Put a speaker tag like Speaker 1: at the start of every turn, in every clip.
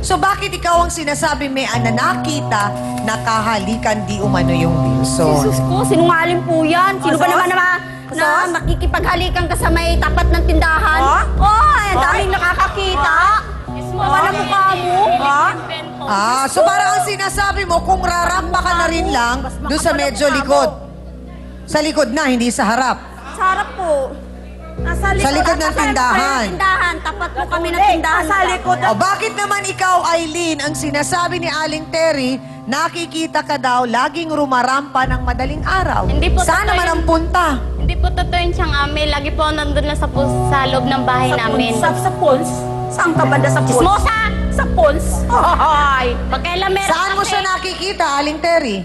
Speaker 1: So bakit ikaw ang sinasabi may nakita, nakahalikan di umano yung Wilson?
Speaker 2: Jesus ko, sinungaling po yan. Sino ba naman na makikipaghalikan ka sa may tapat ng tindahan? Ang daming nakakakita. Wala mukha mo.
Speaker 1: So parang ang sinasabi mo, kung rarampa ka na rin lang, doon sa medyo likod. Sa likod na, hindi sa harap.
Speaker 2: Sa harap po.
Speaker 1: Sa likod ng tindahan.
Speaker 2: Tapat po kami ng tindahan. Sa likod.
Speaker 1: O bakit naman ikaw, Aileen, ang sinasabi ni Aling Terry, nakikita ka daw laging rumarampa ng madaling araw?
Speaker 3: Hindi po
Speaker 1: Saan
Speaker 3: totoo
Speaker 1: naman
Speaker 3: yun.
Speaker 1: ang punta?
Speaker 3: Hindi po totoo yun siyang amin. Lagi po nandun lang sa loob ng bahay namin.
Speaker 2: Sa Pons? Saan ka banda sa Pons?
Speaker 3: Chismosa!
Speaker 2: Sa Pons? Ay!
Speaker 3: Pagkailan meron
Speaker 1: Saan mo
Speaker 3: kasi-
Speaker 1: siya nakikita, Aling Terry?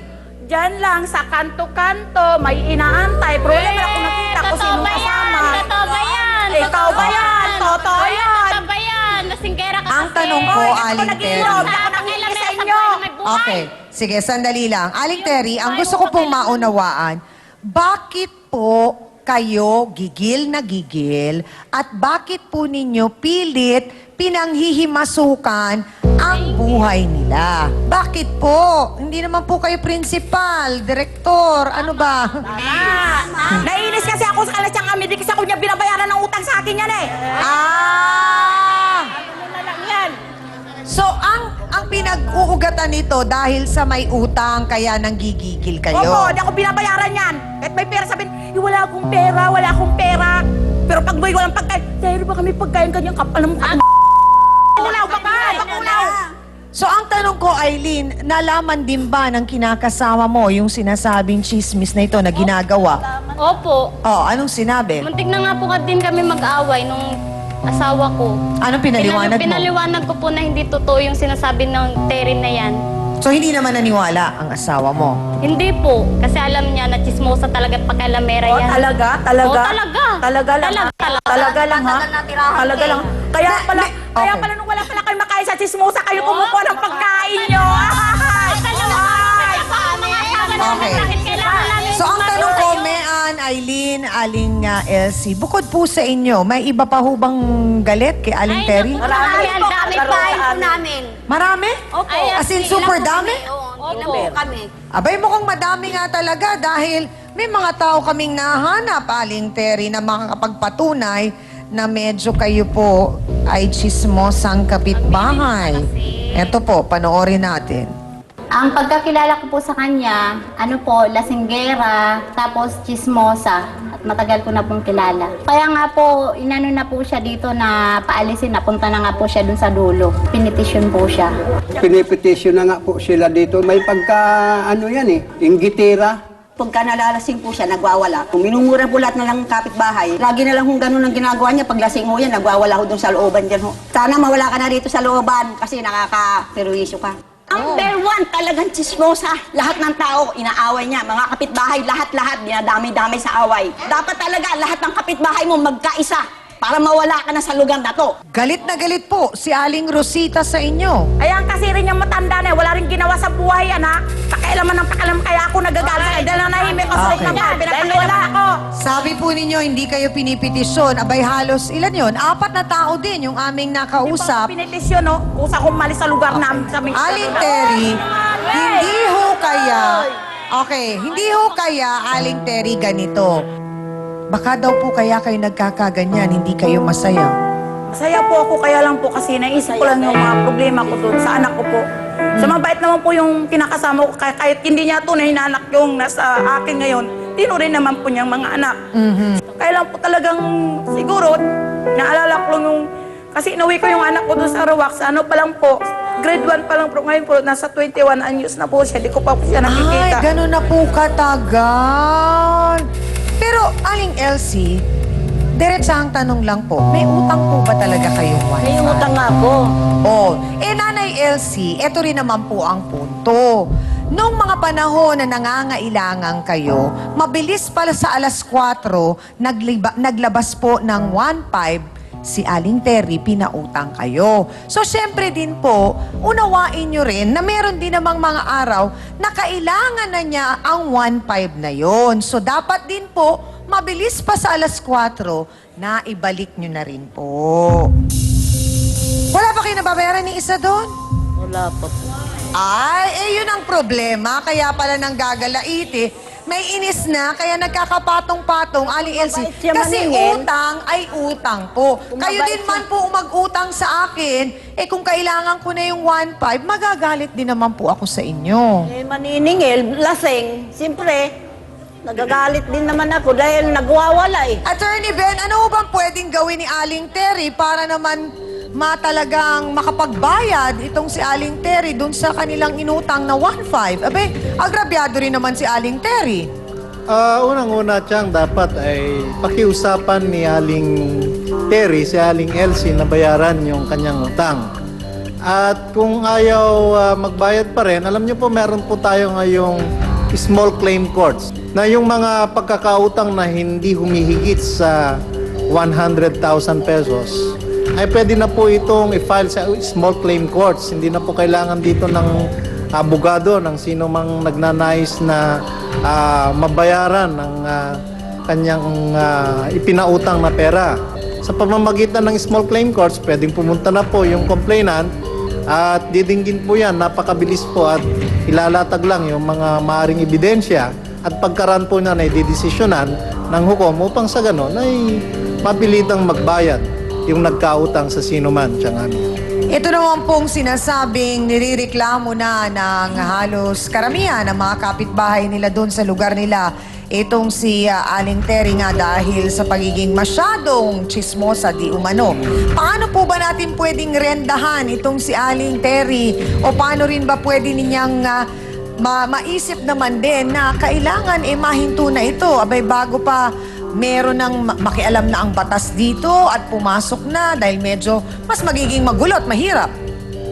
Speaker 2: Diyan lang, sa kanto-kanto, may inaantay. Pero wala naman ako nakita kung
Speaker 3: Totoo
Speaker 2: sino
Speaker 3: ba
Speaker 2: kasama.
Speaker 3: yan? Totoo ba yan?
Speaker 2: Ikaw ba yan? Totoo yan.
Speaker 3: Totoo ba yan? Nasinggera ka
Speaker 1: Ang
Speaker 3: kasi.
Speaker 1: tanong ko,
Speaker 2: Hoy, ako
Speaker 1: Aling Terry.
Speaker 2: nag-iinom. Ako
Speaker 3: Pagkailan
Speaker 2: nangingi sa
Speaker 3: meron
Speaker 2: inyo.
Speaker 3: bahay na may buhay.
Speaker 1: Okay. Sige, sandali lang. Aling Terry, ang gusto ko pong maunawaan, bakit po kayo gigil na gigil at bakit po ninyo pilit pinanghihimasukan ang buhay nila? Bakit po? Hindi naman po kayo principal, direktor, ano ba?
Speaker 2: Nainis kasi ako sa kalasyang amidi kasi ako niya binabayaran ng utang sa akin yan eh. Ano na lang yan?
Speaker 1: So, ang pinag-uugatan nito dahil sa may utang kaya nanggigigil kayo?
Speaker 2: Opo, di ako binabayaran yan. Kahit may pera sabihin, wala akong pera, wala akong pera. Pero pag may walang pagkain, dahil ba kami pagkain kanyang kapal ng bakulaw, bakulaw.
Speaker 1: So, ang tanong ko, Aileen, nalaman din ba ng kinakasama mo yung sinasabing chismis na ito na ginagawa?
Speaker 3: Opo.
Speaker 1: Oh, anong sinabi?
Speaker 3: Muntik na nga po din kami mag-away nung asawa ko.
Speaker 1: Anong pinaliwanag mo?
Speaker 3: Pinaliwanag ko po na hindi totoo yung sinasabi ng Terry na yan.
Speaker 1: So, hindi naman naniwala ang asawa mo?
Speaker 3: Hindi po. Kasi alam niya na chismosa talaga pagkailamera yan.
Speaker 2: Talaga? Talaga?
Speaker 3: Oo, talaga.
Speaker 2: Talaga lang, ha? Talaga lang, ha? Talaga lang. Kaya pala, kaya
Speaker 1: okay.
Speaker 2: pala nung wala pala kayo makain sa chismosa, kayo kumukuha ng pagkain nyo.
Speaker 1: Okay. So, ang tanong ko, Mean, Aileen, Aling Elsie, bukod po sa inyo, may iba pa ho bang galit kay Aling Terry?
Speaker 2: Marami po.
Speaker 4: Dami pahay po namin.
Speaker 1: Marami?
Speaker 4: Opo.
Speaker 1: As in, super dami?
Speaker 4: Ilan po kami.
Speaker 1: Abay, mukhang madami nga talaga dahil may mga tao kaming nahanap, Aling Terry, na makakapagpatunay na medyo kayo po ay chismosang kapitbahay. Eto po, panoorin natin.
Speaker 5: Ang pagkakilala ko po sa kanya, lasinggera, tapos chismosa. At matagal ko na pong kilala. Kaya nga po, inano na po siya dito na paalisin. Napunta na nga po siya dun sa dulo. Pinitisyon po siya.
Speaker 6: Pinipetisyon na nga po sila dito. May pagka, inggitira.
Speaker 4: Pagka nalalasing po siya, nagwawala. Kung minumura po lahat na lang kapitbahay, lagi na lang kung ganun ang ginagawa niya. Pag lasing ho yan, nagwawala ho doon sa looban dyan ho. Sana mawala ka na dito sa looban kasi nakaka-perwisyo ka. Number one, talagang chismosa. Lahat ng tao, inaaway niya. Mga kapitbahay, lahat-lahat, dinadami-dami sa away. Dapat talaga, lahat ng kapitbahay mo magkaisa para mawala ka na sa lugar na to.
Speaker 1: Galit na galit po si Aling Rosita sa inyo.
Speaker 2: Ayan kasi rin yung matanda na, wala rin ginawa sa buhay yan, ha? Pakialaman ng pakialaman, kaya ako nagagalit. Dahil nanahimik ako sa
Speaker 1: Okay.
Speaker 2: loob ng bahay, pinagpakialaman ako.
Speaker 1: Sabi po ninyo, hindi kayo pinipetisyon. Abay, halos ilan yon? 4 na tao din yung aming nakausap.
Speaker 2: Pinitisyon, no? Kusa kong malis sa lugar namin.
Speaker 1: Aling Terry, hindi ho kaya, hindi ho kaya, Aling Terry, ganito. Baka daw po kaya kayo nagkakaganyan, hindi kayo masaya.
Speaker 2: Masaya po ako, kaya lang po kasi naisip ko lang yung mga problema ko doon sa anak ko po. Sa mabait naman po yung kinakasama ko, kahit hindi niya tunay na anak yung nasa akin ngayon, tino rin naman po niyang mga anak. Kaya lang po talagang siguro, naalala ko lang yung, kasi inuwi ko yung anak ko doon sa Rawak, sa ano pa lang po, grade 1 pa lang po, ngayon po, nasa 21 anyos na po siya, di ko pa po siya
Speaker 1: Ay,
Speaker 2: nakikita.
Speaker 1: gano'n na po katagal. Pero, Aling Elsie, diretsahang tanong lang po, may utang po ba talaga kayong wifi?
Speaker 4: May utang nga po.
Speaker 1: Oh, Nanay Elsie, eto rin naman po ang punto. Noong mga panahon na nangangailangan kayo, mabilis pala sa alas 4, naglabas po ng 1.5 si Aling Terry, pinautang kayo. So, syempre din po, unawain nyo rin na meron din namang mga araw na kailangan na niya ang 1.5 na yon. So, dapat din po, mabilis pa sa alas 4, na ibalik nyo na rin po. Wala ba kayo nababayaran ni isa doon?
Speaker 7: Wala pa po.
Speaker 1: Ay, yun ang problema. Kaya pala nang gagalait eh. May inis na, kaya nagkakapatong-patong, Aling Elsie.
Speaker 7: Mabait siya
Speaker 1: Kasi
Speaker 7: maningil.
Speaker 1: utang ay utang po.
Speaker 7: Kung
Speaker 1: Kayo
Speaker 7: mabait
Speaker 1: din man po mag-utang sa akin, kung kailangan ko na yung 1.5, magagalit din naman po ako sa inyo.
Speaker 7: Eh, maniningil, lasing. Siyempre, nagagalit din naman ako dahil nagwawala eh.
Speaker 1: Attorney Ben, ano bang pwedeng gawin ni Aling Terry para naman talagang makapagbayad itong si Aling Terry dun sa kanilang inutang na 1.5? Abe, agrabyado rin naman si Aling Terry.
Speaker 8: Unang-una, Chang, dapat ay pakiusapan ni Aling Terry, si Aling Elsie, na bayaran yung kanyang utang. At kung ayaw magbayad pa rin, alam niyo po, meron po tayo ngayong small claim courts na yung mga pagkakautang na hindi humihigit sa 100,000 pesos ay pwede na po itong i-file sa small claim courts. Hindi na po kailangan dito ng abogado, ng sino mang nagnanais na mabayaran ng kanyang ipinautang na pera. Sa pamamagitan ng small claim courts, pwedeng pumunta na po yung complainant at didinggin po yan, napakabilis po at ilalatag lang yung mga maaring ebidensya at pagkaraan po na didesisyonan ng hukom upang sa ganon ay mapilitang magbayad yung nagkautang sa sino man, Tiyangami.
Speaker 1: Ito naman pong sinasabing nirereklamo na ng halos karamihan ng mga kapitbahay nila doon sa lugar nila. Itong si Aling Terry nga dahil sa pagiging masyadong chismosa di umano. Paano po ba natin pwedeng rendahan itong si Aling Terry? O paano rin ba pwede ninyang maisip naman din na kailangan mahinto na ito? Abay, bago pa meron ng makialam na ang batas dito at pumasok na dahil medyo mas magiging magulo at mahirap.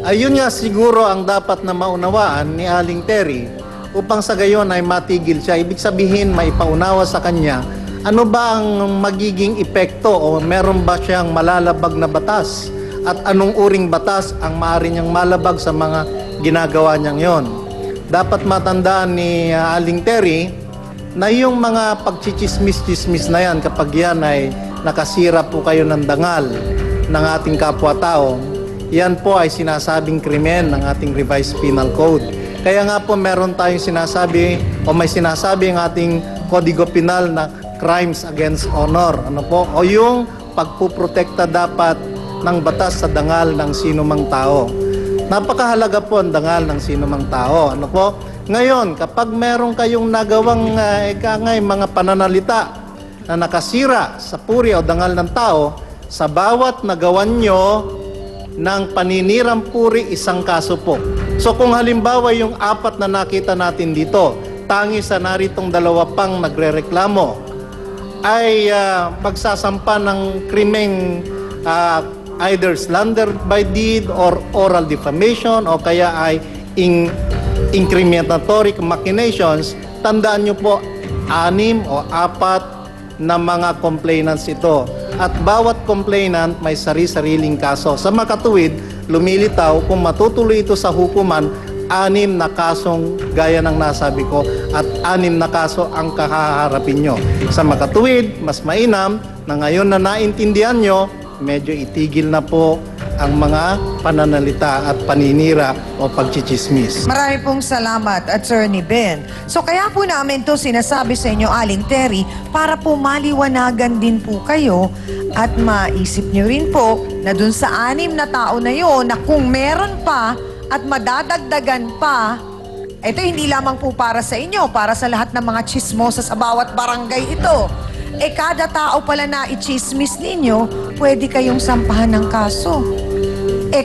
Speaker 8: Ayun nga siguro ang dapat na maunawaan ni Aling Terry upang sa gayon ay matigil siya. Ibig sabihin, maipaunawa sa kanya ano ba ang magiging epekto o meron ba siyang malalabag na batas at anong uring batas ang maaari niyang malabag sa mga ginagawa niyang yon. Dapat matandaan ni Aling Terry na yung mga pagchichismis-chismis na yan, kapag yan ay nakasira po kayo ng dangal ng ating kapwa-tao, yan po ay sinasabing krimen ng ating revised penal code. Kaya nga po meron tayong sinasabi o may sinasabi ang ating Kodigo Penal na crimes against honor. Ano po? O yung pagpuprotekta dapat ng batas sa dangal ng sino mang tao. Napakahalaga po ang dangal ng sino mang tao. Ano po? Ngayon, kapag meron kayong nagawang mga pananalita na nakasira sa puri o dangal ng tao, sa bawat nagawan nyo ng paninirang puri, isang kaso po. So kung halimbawa yung 4 na nakita natin dito, tangi sa naritong 2 pang nagrereklamo, ay magsasampa ng krimeng either slander by deed or oral defamation o kaya ay incriminatory machinations. Tandaan nyo po, 6 o 4 na mga complainants ito. At bawat complainant may sari-sariling kaso. Sa makatuwid, lumilitaw kung matutuloy ito sa hukuman, 6 na kasong gaya ng nasabi ko at 6 na kaso ang kahaharapin nyo. Sa makatuwid, mas mainam na ngayon na naintindihan nyo, medyo itigil na po ang mga pananalita at paninira o pagchichismis.
Speaker 1: Marami pong salamat, Attorney Ben. So kaya po namin to sinasabi sa inyo, Aling Terry, para po maliwanagan din po kayo at maisip nyo rin po na dun sa 6 na tao na yon na kung meron pa at madadagdagan pa, ito hindi lamang po para sa inyo, para sa lahat ng mga chismosa sa bawat barangay ito. Kada tao pala na i-chismis ninyo, pwede kayong sampahan ng kaso.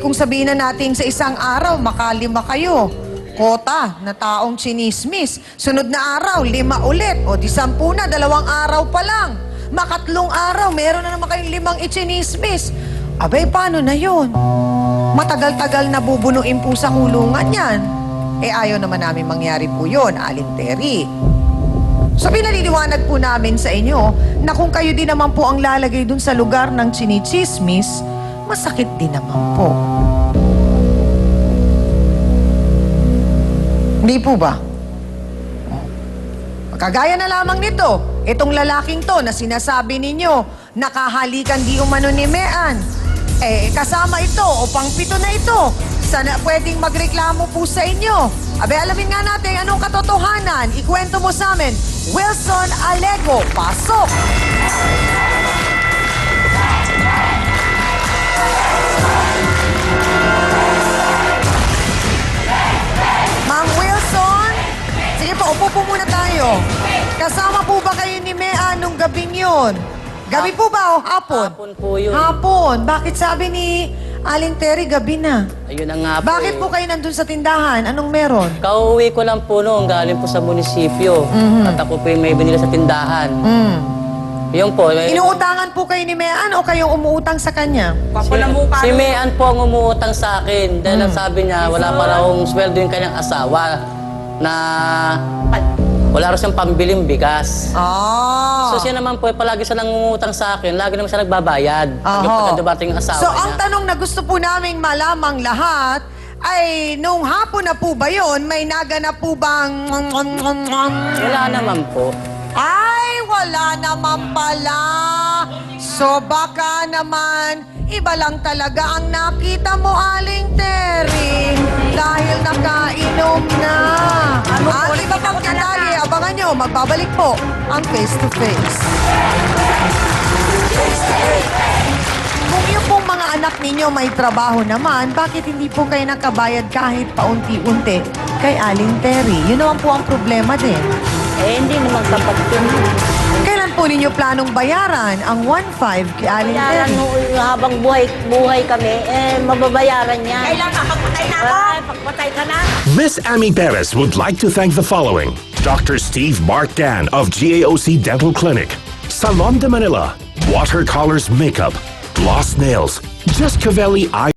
Speaker 1: Kung sabihin na natin sa isang araw, makalima kayo, kota na taong chinismis. Sunod na araw, 5 ulit. O di 10 na, 2 araw pa lang. Makatlong araw, meron na naman kayong 5 ichinismis. Abay, paano na yun? Matagal-tagal na bubunuin po sa kulungan yan. Ayaw naman namin mangyari po yun, Aling Terry. So pinaliliwanag po namin sa inyo na kung kayo din naman po ang lalagay dun sa lugar ng chinichismis, masakit din naman po. Hindi po ba? Kagaya na lamang nito, itong lalaking to na sinasabi ninyo, nakahalikan di umano ni Mean. Kasama ito o pang-7 na ito minsan pwedeng magreklamo po sa inyo. Abe, alamin nga natin anong katotohanan. Ikwento mo sa amin. Wilson Alego, pasok! Ma'am Wilson, sige po, upo po muna tayo. Kasama po ba kayo ni Mea nung gabing yun? Gabi po ba o hapon?
Speaker 9: Hapon po yun.
Speaker 1: Hapon. Bakit sabi ni Aling Terry gabi na?
Speaker 9: Ayun na nga po.
Speaker 1: Bakit po kayo nandun sa tindahan? Anong meron?
Speaker 9: Kauwi ko lang po noon, galing po sa munisipyo. At ako po yung may binili sa tindahan. Yun po.
Speaker 1: Inuutangan po kayo ni Mean o kayong umuutang sa kanya?
Speaker 9: Si Mayan po ang umuutang sa akin. Dahil ang sabi niya, wala pa raw sweldo yung kanyang asawa. Na wala raw siyang pambiling bigas. So siya naman po, palagi siya nangungutang sa akin. Lagi naman siya nagbabayad. Pagka dumating yung asawa
Speaker 1: So,
Speaker 9: niya.
Speaker 1: ang tanong na gusto po naming malamang lahat ay nung hapon na po ba yun, may naganap po bang...
Speaker 9: Wala naman po.
Speaker 1: Ay, wala naman pala. So baka naman, iba lang talaga ang nakita mo, Aling Terry. Dahil nakainom na. At iba pang detalye, abangan nyo, magbabalik po ang Face to Face. Kung yung pong mga anak ninyo may trabaho naman, bakit hindi po kayo nakabayad kahit paunti-unti kay Aling Terry? Yun naman po ang problema din.
Speaker 7: Hindi naman kapatid.
Speaker 1: Kailan po ninyo planong bayaran ang 1.5 kay Aling
Speaker 7: Bayaran
Speaker 1: Terry?
Speaker 7: mo habang buhay kami, mababayaran niya. Kailan pagpatay na ako? Pagpatay ka na.
Speaker 10: Miss Amy Perez would like to thank the following: Dr. Steve Mark Dan of GAOC Dental Clinic, Salon de Manila, Watercolors Makeup, Gloss Nails, Just Cavelli Eye